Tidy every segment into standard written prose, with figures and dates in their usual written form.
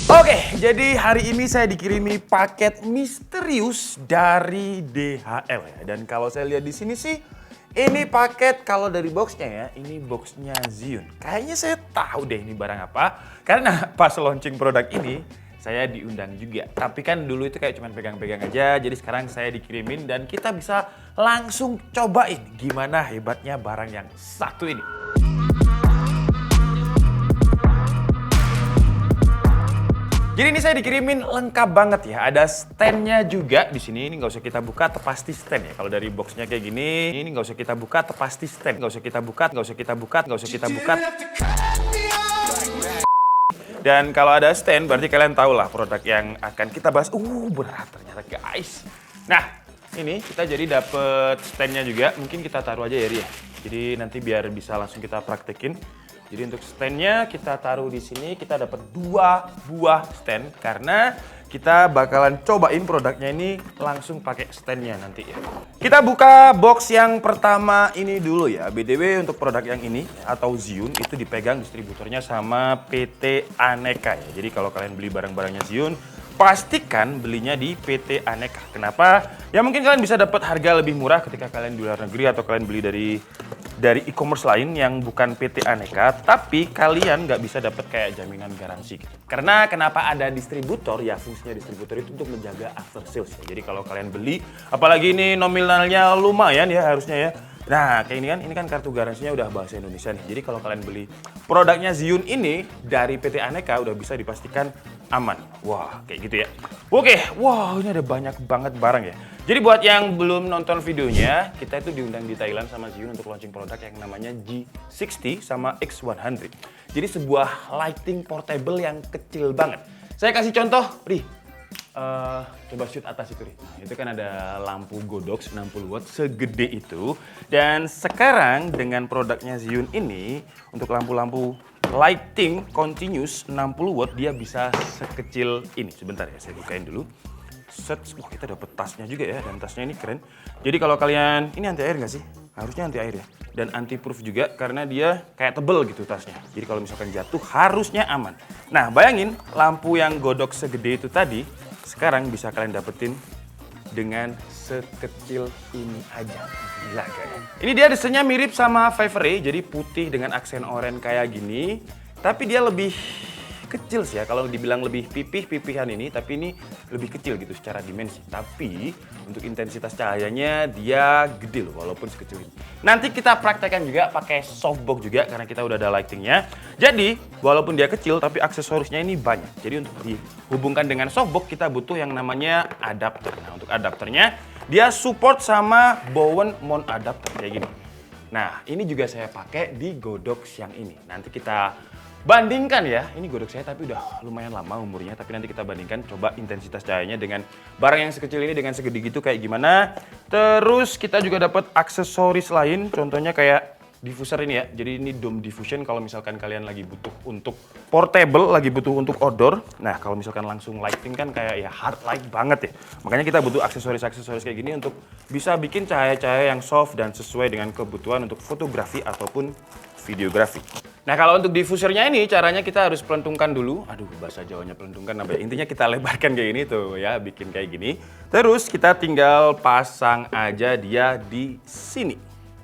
Oke, jadi hari ini saya dikirimi paket misterius dari DHL ya. Dan kalau saya lihat di sini sih, ini paket kalau dari boxnya ya, ini boxnya Zhiyun. Kayaknya saya tahu deh ini barang apa, karena pas launching produk ini saya diundang juga. Tapi kan dulu itu kayak cuma pegang-pegang aja, jadi sekarang saya dikirimin dan kita bisa langsung cobain gimana hebatnya barang yang satu ini. Jadi ini saya dikirimin lengkap banget ya. Ada standnya juga di sini. Ini nggak usah kita buka, pasti stand ya. Kalau dari boxnya kayak gini, ini nggak usah kita buka, pasti stand. Nggak usah kita buka, nggak usah kita buka, nggak usah kita buka. Dan kalau ada stand, berarti kalian tahu lah produk yang akan kita bahas. Berat ternyata guys. Nah, ini kita jadi dapet standnya juga. Mungkin kita taruh aja ya, Ri. Jadi nanti biar bisa langsung kita praktekin. Jadi untuk standnya kita taruh di sini, kita dapat 2 buah stand karena kita bakalan cobain produknya ini langsung pakai standnya nanti ya. Kita buka box yang pertama ini dulu ya. BTW untuk produk yang ini atau Zhiyun itu dipegang distributornya sama PT Aneka ya. Jadi kalau kalian beli barang-barangnya Zhiyun, pastikan belinya di PT Aneka. Kenapa? Ya mungkin kalian bisa dapat harga lebih murah ketika kalian di luar negeri atau kalian beli dari e-commerce lain yang bukan PT Aneka, tapi kalian nggak bisa dapat kayak jaminan garansi. Karena kenapa ada distributor? Ya fungsinya distributor itu untuk menjaga after sales ya. Jadi kalau kalian beli, apalagi ini nominalnya lumayan ya harusnya ya. Nah kayak ini kan kartu garansinya udah bahasa Indonesia nih. Jadi kalau kalian beli produknya Zhiyun ini dari PT Aneka udah bisa dipastikan aman. Wah kayak gitu ya. Oke, wow ini ada banyak banget barang ya. Jadi buat yang belum nonton videonya, kita itu diundang di Thailand sama Zhiyun untuk launching produk yang namanya G60 sama X100. Jadi sebuah lighting portable yang kecil banget. Saya kasih contoh, Ri. Coba shoot atas itu, Ri. Itu kan ada lampu Godox 60 watt segede itu. Dan sekarang dengan produknya Zhiyun ini, untuk lampu-lampu lighting continuous 60 watt, dia bisa sekecil ini. Sebentar ya, saya bukain dulu. Wah kita dapet tasnya juga ya, dan tasnya ini keren. Jadi kalau kalian, ini anti air nggak sih? Harusnya anti air ya. Dan anti proof juga karena dia kayak tebel gitu tasnya. Jadi kalau misalkan jatuh harusnya aman. Nah bayangin lampu yang godok segede itu tadi, sekarang bisa kalian dapetin dengan sekecil ini aja. Gila kayaknya. Ini dia desainnya mirip sama Viver, jadi putih dengan aksen oranye kayak gini. Tapi dia lebih kecil sih ya, kalau dibilang lebih pipihan ini, tapi ini lebih kecil gitu secara dimensi. Tapi untuk intensitas cahayanya dia gede loh, walaupun sekecil ini. Nanti kita praktekkan juga pakai softbox juga karena kita udah ada lightingnya. Jadi walaupun dia kecil, tapi aksesorisnya ini banyak. Jadi untuk dihubungkan dengan softbox kita butuh yang namanya adapter. Nah untuk adapternya dia support sama Bowen mount adapter kayak gini. Nah ini juga saya pakai di Godox yang ini. Nanti kita bandingkan ya, ini godok saya tapi udah lumayan lama umurnya, tapi nanti kita bandingkan coba intensitas cahayanya dengan barang yang sekecil ini dengan segede gitu kayak gimana. Terus kita juga dapat aksesoris lain, contohnya kayak diffuser ini ya. Jadi ini dome diffusion kalau misalkan kalian lagi butuh untuk portable, lagi butuh untuk outdoor. Nah kalau misalkan langsung lighting kan kayak ya hard light banget ya. Makanya kita butuh aksesoris-aksesoris kayak gini untuk bisa bikin cahaya-cahaya yang soft dan sesuai dengan kebutuhan untuk fotografi ataupun videografi. Nah kalau untuk diffusernya ini caranya kita harus pelentungkan dulu. Aduh bahasa Jawanya pelentungkan apa ya? Intinya kita lebarkan kayak gini tuh ya, bikin kayak gini. Terus kita tinggal pasang aja dia di sini.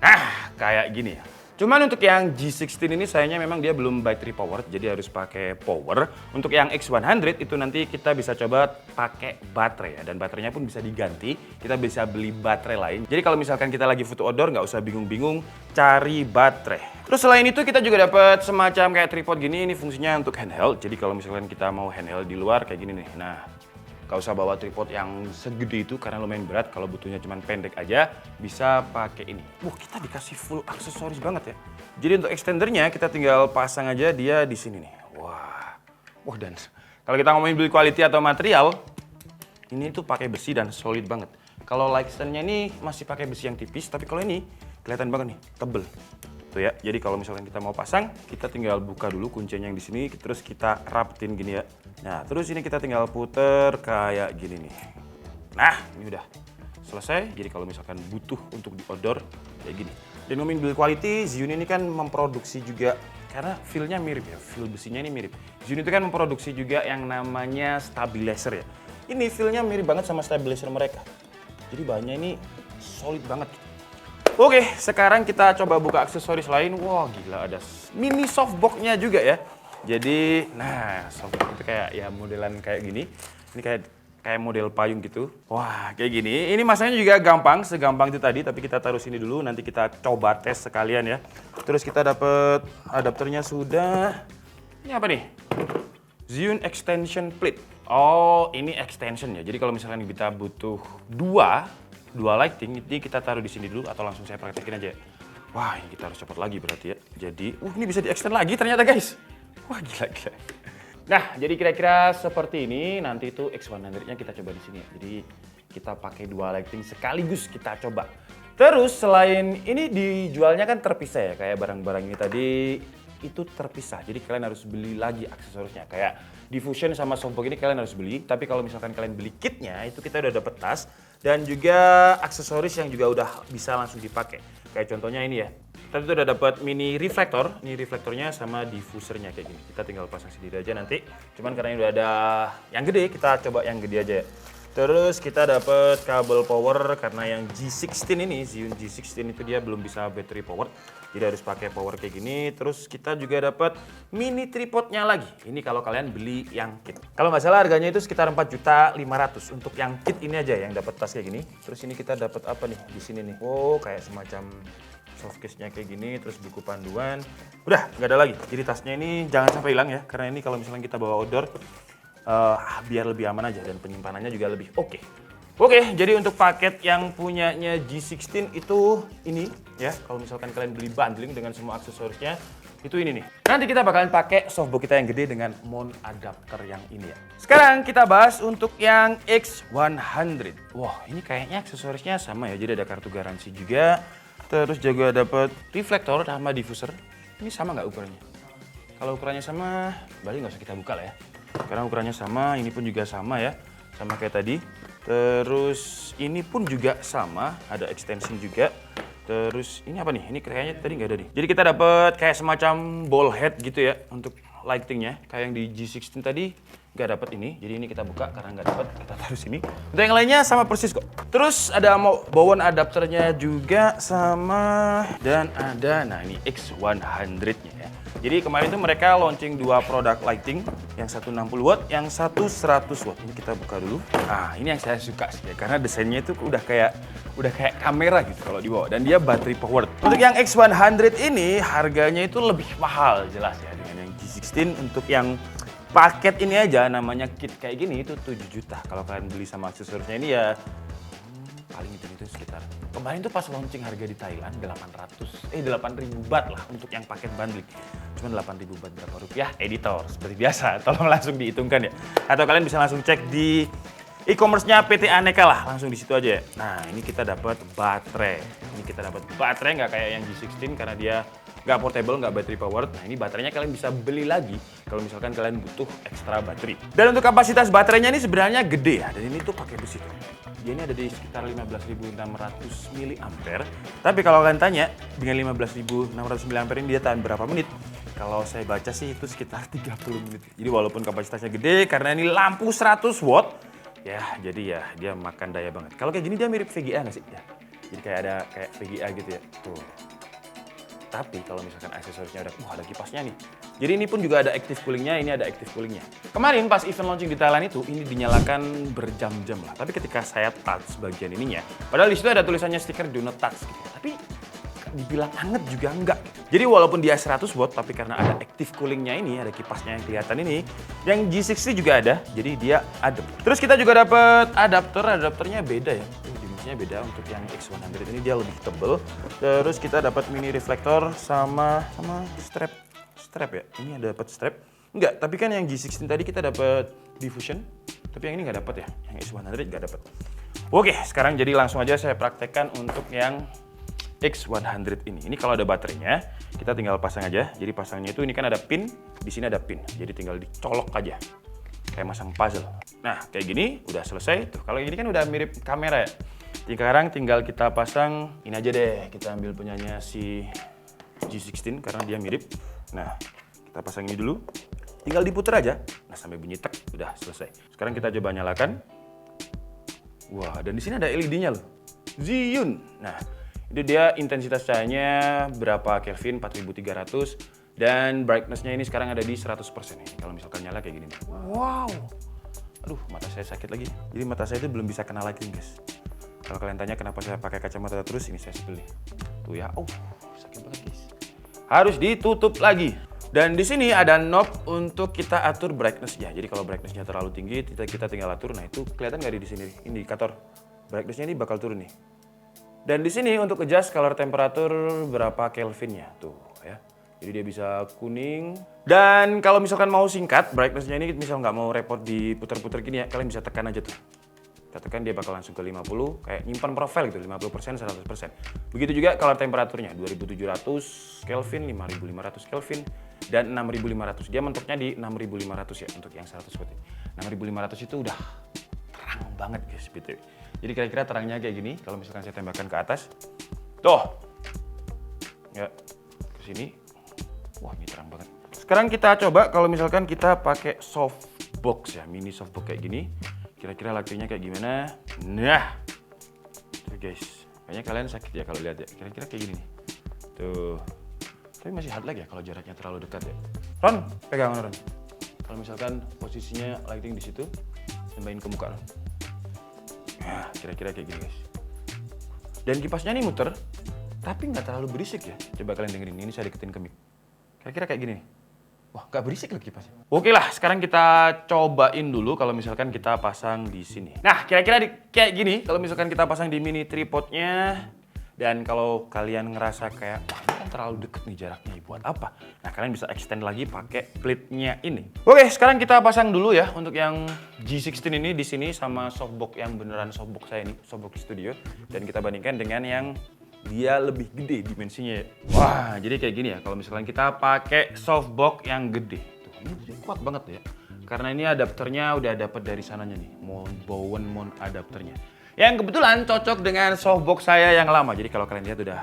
Nah kayak gini ya. Cuman untuk yang G16 ini sayangnya memang dia belum battery power, jadi harus pakai power. Untuk yang X100 itu nanti kita bisa coba pakai baterai ya, dan baterainya pun bisa diganti. Kita bisa beli baterai lain. Jadi kalau misalkan kita lagi foto outdoor nggak usah bingung-bingung cari baterai. Terus selain itu kita juga dapat semacam kayak tripod gini, ini fungsinya untuk handheld. Jadi kalau misalkan kita mau handheld di luar kayak gini nih. Nah, gak usah bawa tripod yang segede itu karena lumayan berat. Kalau butuhnya cuma pendek aja, bisa pakai ini. Kita dikasih full aksesoris banget ya. Jadi untuk extendernya kita tinggal pasang aja dia di sini nih. Wah dan kalau kita ngomongin build quality atau material, ini tuh pakai besi dan solid banget. Kalau light stand-nya ini masih pakai besi yang tipis, tapi kalau ini kelihatan banget nih, tebel. Tuh ya. Jadi kalau misalkan kita mau pasang, kita tinggal buka dulu kuncinya yang di sini, terus kita rapetin gini ya. Nah, terus ini kita tinggal puter kayak gini nih. Nah, ini udah selesai. Jadi kalau misalkan butuh untuk di outdoor kayak gini. Dan ngomongin build quality, Zhiyun ini kan memproduksi juga karena feel-nya mirip ya, feel besinya ini mirip. Zhiyun itu kan memproduksi juga yang namanya stabilizer ya. Ini feel-nya mirip banget sama stabilizer mereka. Jadi bahannya ini solid banget. Oke, sekarang kita coba buka aksesoris lain. Wah gila, ada mini softbox-nya juga ya. Jadi, nah softbox itu kayak ya modelan kayak gini. Ini kayak model payung gitu. Wah, kayak gini. Ini masanya juga gampang, segampang itu tadi. Tapi kita taruh sini dulu, nanti kita coba tes sekalian ya. Terus kita dapat adapternya sudah. Ini apa nih? Zhiyun Extension Plate. Oh, ini extension ya. Jadi kalau misalkan kita butuh dua lighting, ini kita taruh di sini dulu atau langsung saya praktekin aja. Wah, ini kita harus copot lagi berarti ya. Jadi, ini bisa di-extend lagi ternyata guys. Wah, gila. Nah, jadi kira-kira seperti ini. Nanti itu X100-nya kita coba di sini. Jadi kita pakai dua lighting sekaligus kita coba. Terus selain ini dijualnya kan terpisah ya, kayak barang-barang ini tadi itu terpisah. Jadi kalian harus beli lagi aksesorisnya. Kayak diffusion sama softbox ini kalian harus beli. Tapi kalau misalkan kalian beli kitnya, itu kita udah dapet tas dan juga aksesoris yang juga udah bisa langsung dipakai. Kayak contohnya ini ya. Tadi itu udah dapat mini reflektor, ini reflektornya sama diffusernya kayak gini. Kita tinggal pasang sendiri aja nanti. Cuman karena ini udah ada yang gede, kita coba yang gede aja ya. Terus kita dapat kabel power karena yang G16 ini, Zhiyun G16 itu dia belum bisa battery power. Jadi harus pakai power kayak gini. Terus kita juga dapat mini tripodnya lagi. Ini kalau kalian beli yang kit. Kalau nggak salah harganya itu sekitar 4.500.000 untuk yang kit ini aja yang dapat tas kayak gini. Terus ini kita dapat apa nih di sini nih? Oh, kayak semacam soft case-nya kayak gini, terus buku panduan. Udah, nggak ada lagi. Jadi tasnya ini jangan sampai hilang ya, karena ini kalau misalnya kita bawa outdoor, biar lebih aman aja dan penyimpanannya juga lebih oke. Oke, jadi untuk paket yang punyanya G16 itu ini ya. Kalau misalkan kalian beli bundling dengan semua aksesorisnya, itu ini nih. Nanti kita bakalan pakai softbox kita yang gede dengan mount adapter yang ini ya. Sekarang kita bahas untuk yang X100. Wah, ini kayaknya aksesorisnya sama ya. Jadi ada kartu garansi juga. Terus juga dapat reflektor sama diffuser. Ini sama nggak ukurannya? Kalau ukurannya sama, berarti nggak usah kita buka lah ya. Karena ukurannya sama, ini pun juga sama ya. Sama kayak tadi. Terus ini pun juga sama, ada extension juga. Terus ini apa nih? Ini kayaknya tadi nggak ada nih. Jadi kita dapat kayak semacam ball head gitu ya untuk lightingnya. Kayak yang di G16 tadi nggak dapat ini. Jadi ini kita buka karena nggak dapat, kita taruh sini. Untuk yang lainnya sama persis kok. Terus ada bawaan adapternya juga sama. Dan ada, nah ini X100-nya ya. Jadi kemarin tuh mereka launching dua produk lighting, yang satu 60 watt, yang satu 100 watt. Ini kita buka dulu. Nah, ini yang saya suka sih ya, karena desainnya itu udah kayak kamera gitu kalau dibawa, dan dia battery powered. Untuk yang X100 ini harganya itu lebih mahal jelas ya dengan yang G16. Untuk yang paket ini aja namanya kit kayak gini itu 7 juta. Kalau kalian beli sama aksesorisnya ini ya paling itu sekitar. Kemarin tuh pas launching harga di Thailand 8.000 baht lah untuk yang paket bundling. Cuma 8.000 baht berapa rupiah? Editor seperti biasa, tolong langsung dihitungkan ya. Atau kalian bisa langsung cek di e-commerce-nya PT Aneka lah, langsung di situ aja ya. Nah, ini kita dapat baterai. Ini kita dapat baterai nggak kayak yang G16 karena dia nggak portable, nggak battery powered. Nah, ini baterainya kalian bisa beli lagi kalau misalkan kalian butuh ekstra baterai. Dan untuk kapasitas baterainya ini sebenarnya gede ya. Dan ini tuh pakai besi tuh. Dia ini ada di sekitar 15.600 mAh. Tapi kalau kalian tanya, dengan 15.600 mAh ini dia tahan berapa menit? Kalau saya baca sih itu sekitar 30 menit. Jadi walaupun kapasitasnya gede, karena ini lampu 100 watt, ya jadi ya dia makan daya banget. Kalau kayak gini dia mirip VGA nggak sih? Ya. Jadi kayak ada kayak VGA gitu ya. Tuh. Tapi kalau misalkan aksesorisnya ada kipasnya nih. Jadi ini pun juga ada active coolingnya, ini ada active coolingnya. Kemarin pas event launching di Thailand itu, ini dinyalakan berjam-jam lah. Tapi ketika saya touch bagian ininya, padahal di situ ada tulisannya stiker do not touch gitu. Tapi dibilang anget juga enggak. Jadi walaupun dia 100 watt, tapi karena ada active coolingnya ini, ada kipasnya yang kelihatan ini, yang G60 juga ada, jadi dia adem. Terus kita juga dapat adapternya beda ya. Beda untuk yang X100 ini dia lebih tebel. Terus kita dapat mini reflektor sama strap ya. Ini ada dapat strap. Enggak, tapi kan yang G16 tadi kita dapat diffusion, tapi yang ini nggak dapat ya. Yang X100 nggak dapat. Oke, sekarang jadi langsung aja saya praktekkan untuk yang X100 ini. Ini kalau ada baterainya, kita tinggal pasang aja. Jadi pasangnya itu ini kan ada pin, di sini ada pin. Jadi tinggal dicolok aja. Kayak masang puzzle. Nah, kayak gini udah selesai. Tuh, kalau ini kan udah mirip kamera ya. Sekarang tinggal kita pasang, ini aja deh, kita ambil punyanya si G16 karena dia mirip. Nah, kita pasang ini dulu. Tinggal diputar aja. Nah, sampai bunyi tek, udah selesai. Sekarang kita coba nyalakan. Wah, dan di sini ada LED-nya loh. Zhiyun. Nah, itu dia intensitas cahayanya berapa Kelvin, 4300. Dan brightness-nya ini sekarang ada di 100% nih. Kalau misalkan nyala kayak gini nih. Wow. Aduh, mata saya sakit lagi. Jadi mata saya itu belum bisa kena lagi, guys. Kalau kalian tanya kenapa saya pakai kacamata terus, ini saya sebeli. Tuh ya, sakit banget, guys. Harus ditutup lagi. Dan di sini ada knob untuk kita atur brightness-nya. Jadi kalau brightness-nya terlalu tinggi, kita tinggal atur. Nah, itu kelihatan nggak di sini? Indikator brightness-nya ini bakal turun nih. Dan di sini untuk adjust color temperatur berapa Kelvinnya tuh ya. Jadi dia bisa kuning. Dan kalau misalkan mau singkat brightness-nya ini, misal nggak mau repot diputar-putar gini ya, kalian bisa tekan aja tuh. Kita tekan dia bakal langsung ke 50, kayak nyimpan profil gitu, 50%, 100%. Begitu juga color temperaturnya, 2700 Kelvin, 5500 Kelvin, dan 6500. Dia mentoknya di 6500 ya untuk yang 100 watt. 6500 itu udah terang banget guys, BTW. Jadi kira-kira terangnya kayak gini, kalau misalkan saya tembakkan ke atas. Tuh. Ya, ke sini. Wah, ini terang banget. Sekarang kita coba kalau misalkan kita pakai softbox ya, mini softbox kayak gini. Kira-kira lakunya kayak gimana? Nah, tuh guys, kayaknya kalian sakit ya kalau lihat ya. Kira-kira kayak gini nih. Tuh, tapi masih hard lag ya kalau jaraknya terlalu dekat ya. Ron, pegang Ron. Kalau misalkan posisinya lighting di situ, tambahin ke muka Ron. Nah, kira-kira kayak gini guys. Dan kipasnya nih muter, tapi nggak terlalu berisik ya. Coba kalian dengerin, ini saya deketin ke mic. Kira-kira kayak gini nih. Wah, nggak berisik lagi kipasnya. Oke lah, sekarang kita cobain dulu kalau misalkan kita pasang di sini. Nah, kira-kira kayak gini kalau misalkan kita pasang di mini tripodnya. Dan kalau kalian ngerasa kayak, wah ini kan terlalu deket nih jaraknya, buat apa? Nah, kalian bisa extend lagi pakai plate-nya ini. Oke, sekarang kita pasang dulu ya untuk yang G16 ini di sini sama softbox yang beneran softbox saya ini, softbox studio. Dan kita bandingkan dengan yang dia lebih gede dimensinya. Wah, jadi kayak gini ya. Kalau misalkan kita pakai softbox yang gede, tuh ini kuat banget ya. Karena ini adapternya udah dapet dari sananya nih, Bowen mount adapternya. Yang kebetulan cocok dengan softbox saya yang lama. Jadi kalau kalian lihat udah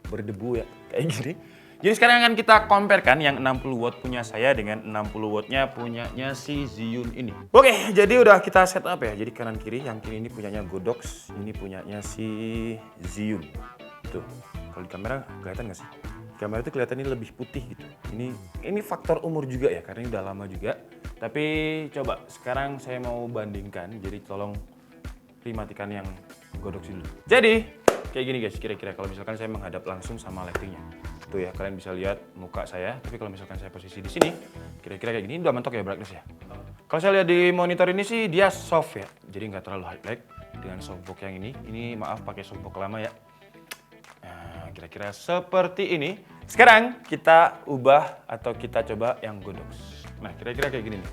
berdebu ya, kayak gini. Jadi sekarang akan kita comparekan yang 60 watt punya saya dengan 60 wattnya punyanya si Zhiyun ini. Oke, jadi udah kita setup ya. Jadi kanan kiri, yang kiri ini punyanya Godox, ini punyanya si Zhiyun. Tuh, kalau di kamera kelihatan nggak sih? Kamera itu kelihatan ini lebih putih gitu. Ini faktor umur juga ya, karena ini udah lama juga. Tapi coba sekarang saya mau bandingkan, jadi tolong matikan yang Godox dulu. Jadi kayak gini guys, kira-kira kalau misalkan saya menghadap langsung sama lightingnya. Tuh ya, kalian bisa lihat muka saya. Tapi kalau misalkan saya posisi di sini, kira-kira kayak gini. Ini udah mentok ya brightness ya. Kalau saya lihat di monitor ini sih dia soft ya, jadi nggak terlalu high light dengan softbox yang ini. Ini maaf pakai softbox lama ya. Nah, kira-kira seperti ini. Sekarang kita ubah atau kita coba yang Godox. Nah, kira-kira kayak gini nih.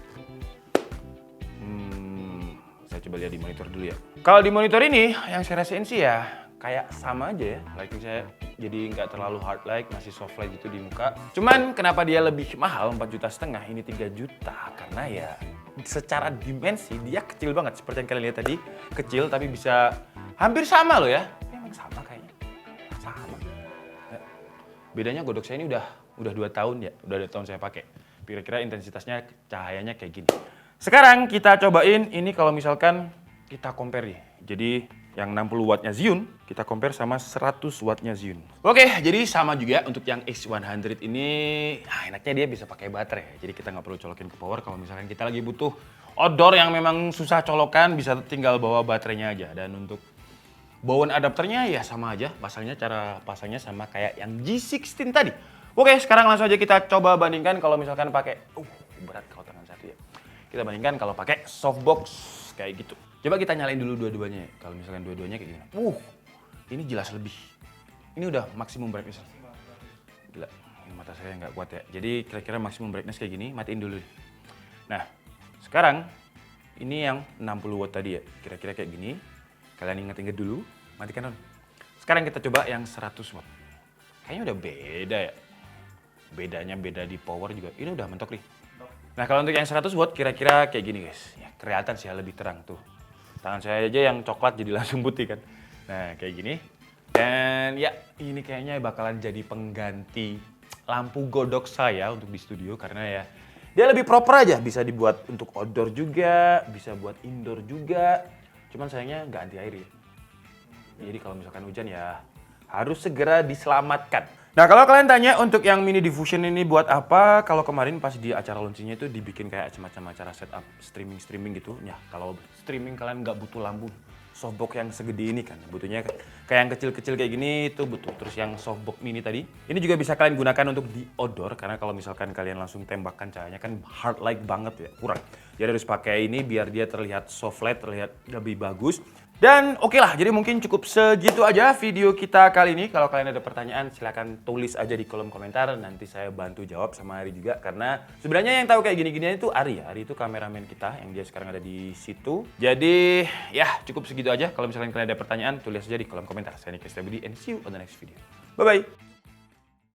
Saya coba lihat di monitor dulu ya. Kalau di monitor ini, yang saya rasain sih ya kayak sama aja ya. Lighting saya jadi nggak terlalu hard light, masih soft light gitu di muka. Cuman kenapa dia lebih mahal, 4,5 juta, ini 3 juta? Karena ya secara dimensi dia kecil banget. Seperti yang kalian lihat tadi, kecil tapi bisa hampir sama loh ya. Emang sama kayaknya. Sama. Bedanya Godox saya ini udah 2 tahun ya, udah 2 tahun saya pakai. Kira-kira intensitasnya cahayanya kayak gini. Sekarang kita cobain ini kalau misalkan kita compare nih. Jadi yang 60 wattnya Zhiyun, kita compare sama 100 wattnya Zhiyun. Oke, jadi sama juga untuk yang X100 ini, nah enaknya dia bisa pakai baterai. Jadi kita nggak perlu colokin ke power kalau misalkan kita lagi butuh outdoor yang memang susah colokan, bisa tinggal bawa baterainya aja. Dan untuk Bowen adapternya ya sama aja, cara pasangnya sama kayak yang G16 tadi. Oke, sekarang langsung aja kita coba bandingkan kalau misalkan pakai, berat kalau tangan satu ya. Kita bandingkan kalau pakai softbox kayak gitu. Coba kita nyalain dulu dua-duanya ya. Kalau misalkan dua-duanya kayak gimana? Ini jelas lebih. Ini udah maksimum brightness. Gila, ini mata saya nggak kuat ya. Jadi kira-kira maksimum brightness kayak gini, matiin dulu. Nah, sekarang ini yang 60 watt tadi ya. Kira-kira kayak gini. Kalian ingat-ingat dulu, matikan on. Sekarang kita coba yang 100 watt. Kayaknya udah beda ya. Bedanya beda di power juga. Ini udah mentok nih. Nah, kalau untuk yang 100 watt kira-kira kayak gini guys. Ya, kelihatan sih ya lebih terang tuh. Tangan saya aja yang coklat jadi langsung putih kan. Nah, kayak gini. Dan ya, ini kayaknya bakalan jadi pengganti lampu godok saya untuk di studio karena ya dia lebih proper aja, bisa dibuat untuk outdoor juga, bisa buat indoor juga. Cuman sayangnya nggak anti air ya. Jadi kalau misalkan hujan ya harus segera diselamatkan. Nah kalau kalian tanya untuk yang mini diffusion ini buat apa? Kalau kemarin pas di acara launchingnya itu dibikin kayak semacam acara setup streaming gitu. Ya kalau streaming kalian nggak butuh lampu softbox yang segede ini kan, butuhnya kayak yang kecil-kecil kayak gini itu butuh. Terus yang softbox mini tadi, ini juga bisa kalian gunakan untuk di outdoor karena kalau misalkan kalian langsung tembakkan cahayanya kan hard light banget ya, kurang. Jadi harus pakai ini biar dia terlihat soft light, terlihat lebih bagus. Dan oke lah, jadi mungkin cukup segitu aja video kita kali ini. Kalau kalian ada pertanyaan silahkan tulis aja di kolom komentar, nanti saya bantu jawab sama Ari juga. Karena sebenarnya yang tahu kayak gini-ginian itu Ari ya. Ari itu kameramen kita yang dia sekarang ada di situ. Jadi ya cukup segitu aja. Kalau misalkan kalian ada pertanyaan tulis aja di kolom komentar. Saya Nick Setiabudi and see you on the next video. Bye-bye.